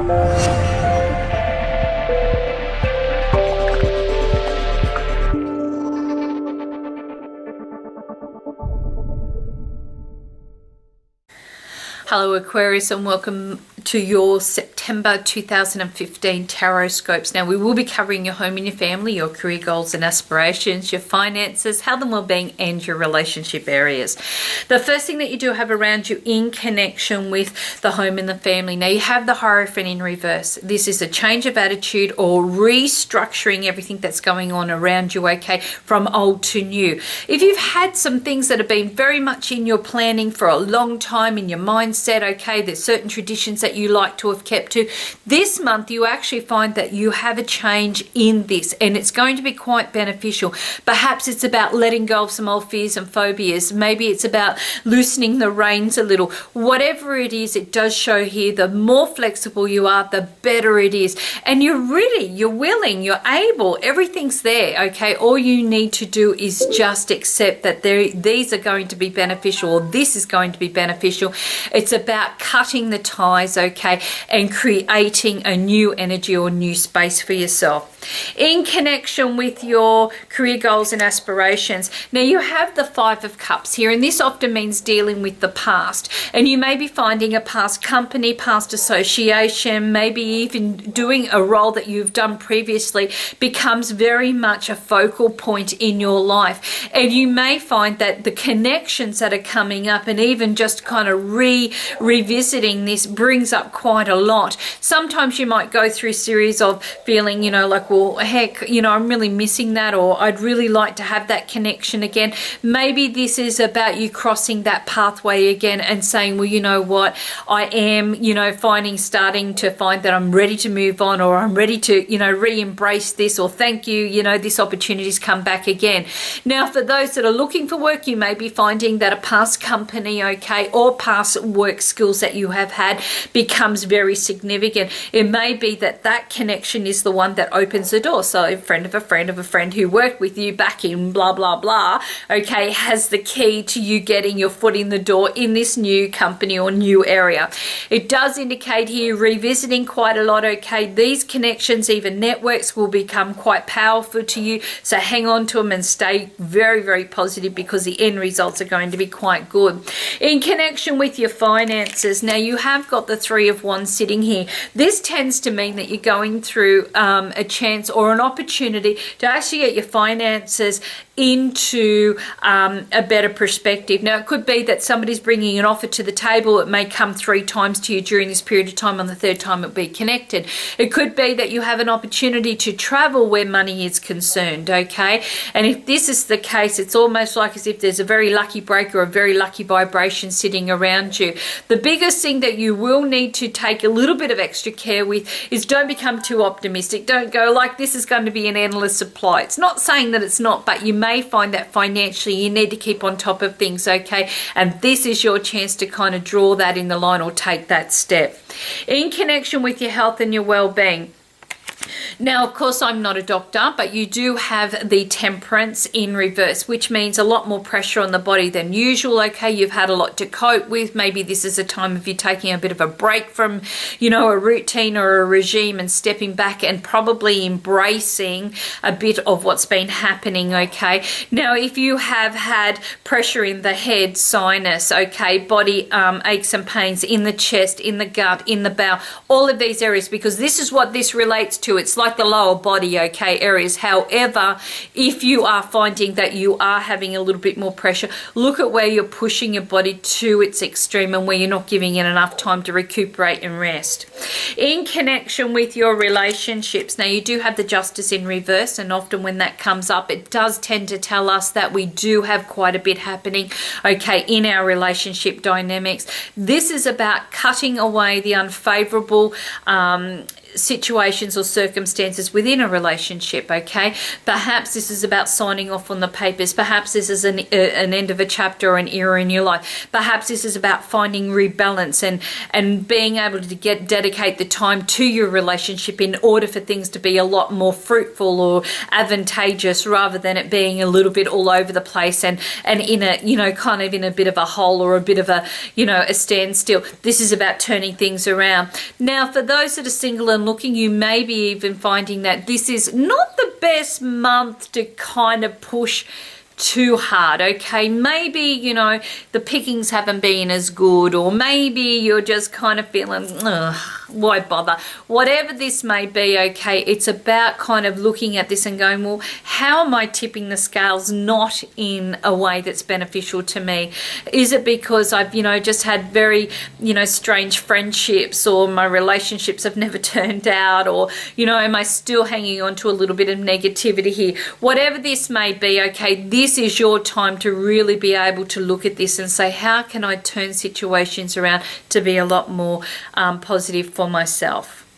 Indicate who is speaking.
Speaker 1: Hello Aquarius, and welcome to your September 2015 Tarotscopes. Now we will be covering your home and your family, your career goals and aspirations, your finances, health and well-being, and your relationship areas. The first thing that you do have around you in connection with the home and the family. Now you have the Hierophant in reverse. This is a change of attitude or restructuring everything that's going on around you, okay, from old to new. If you've had some things that have been very much in your planning for a long time, in your mindset, okay, there's certain traditions that you like to have kept to. This month you actually find that you have a change in this, and it's going to be quite beneficial. Perhaps it's about letting go of some old fears and phobias. Maybe it's about loosening the reins a little. Whatever it is, it does show here, the more flexible you are, the better it is. And you're willing, you're able, everything's there, okay? All you need to do is just accept that these are going to be beneficial, or this is going to be beneficial. It's about cutting the ties, okay, and creating a new energy or new space for yourself. In connection with your career goals and aspirations, now you have the Five of Cups here, and this often means dealing with the past. And you may be finding a past company, past association, maybe even doing a role that you've done previously becomes very much a focal point in your life. And you may find that the connections that are coming up, and even just kind of revisiting this, brings up quite a lot. Sometimes you might go through a series of feeling, like, well, heck, I'm really missing that, or I'd really like to have that connection again. Maybe this is about you crossing that pathway again and saying, well, you know what, I am, starting to find that I'm ready to move on, or I'm ready to, re-embrace this, or thank you, this opportunity's come back again. Now, for those that are looking for work, you may be finding that a past company, okay, or past work skills that you have had becomes very significant. It may be that connection is the one that opens the door. So a friend of a friend of a friend who worked with you back in blah blah blah, okay, has the key to you getting your foot in the door in this new company or new area. It does indicate here revisiting quite a lot, okay. These connections, even networks, will become quite powerful to you, so hang on to them and stay very, very positive, because the end results are going to be quite good. In connection with your finances, now you have got the Three of Wands sitting here. This tends to mean that you're going through a chance or an opportunity to actually get your finances into a better perspective. Now, it could be that somebody's bringing an offer to the table. It may come 3 times to you during this period of time. On the 3rd time, it'll be connected. It could be that you have an opportunity to travel where money is concerned, okay? And if this is the case, it's almost like as if there's a very lucky break or a very lucky vibration sitting around you. The biggest thing that you will need to take a little bit of extra care with is don't become too optimistic. Don't go like this is going to be an endless supply. It's not saying that it's not, but you may find that financially you need to keep on top of things, okay? And this is your chance to kind of draw that in the line or take that step. In connection with your health and your well-being, now, of course, I'm not a doctor, but you do have the Temperance in reverse, which means a lot more pressure on the body than usual, okay? You've had a lot to cope with. Maybe this is a time of you taking a bit of a break from, a routine or a regime and stepping back and probably embracing a bit of what's been happening, okay? Now, if you have had pressure in the head, sinus, okay, body aches and pains in the chest, in the gut, in the bowel, all of these areas, because this is what this relates to. It's like the lower body, okay, areas. However, if you are finding that you are having a little bit more pressure, look at where you're pushing your body to its extreme and where you're not giving it enough time to recuperate and rest. In connection with your relationships, now you do have the Justice in reverse, and often when that comes up, it does tend to tell us that we do have quite a bit happening, okay, in our relationship dynamics. This is about cutting away the unfavorable situations or circumstances within a relationship, okay? Perhaps this is about signing off on the papers. Perhaps this is an end of a chapter or an era in your life. Perhaps this is about finding rebalance and being able to dedicate the time to your relationship in order for things to be a lot more fruitful or advantageous, rather than it being a little bit all over the place and in a, you know, kind of in a bit of a hole or a bit of a, you know, a standstill. This is about turning things around. Now, for those that are single and looking, you may be even finding that this is not the best month to kind of push too hard, okay? Maybe, you know, the pickings haven't been as good, or maybe you're just kind of feeling, ugh, why bother? Whatever this may be, okay, it's about kind of looking at this and going, well, how am I tipping the scales not in a way that's beneficial to me? Is it because I've, you know, just had very, you know, strange friendships, or my relationships have never turned out, or, you know, am I still hanging on to a little bit of negativity here? Whatever this may be, okay, this is your time to really be able to look at this and say, how can I turn situations around to be a lot more positive for myself?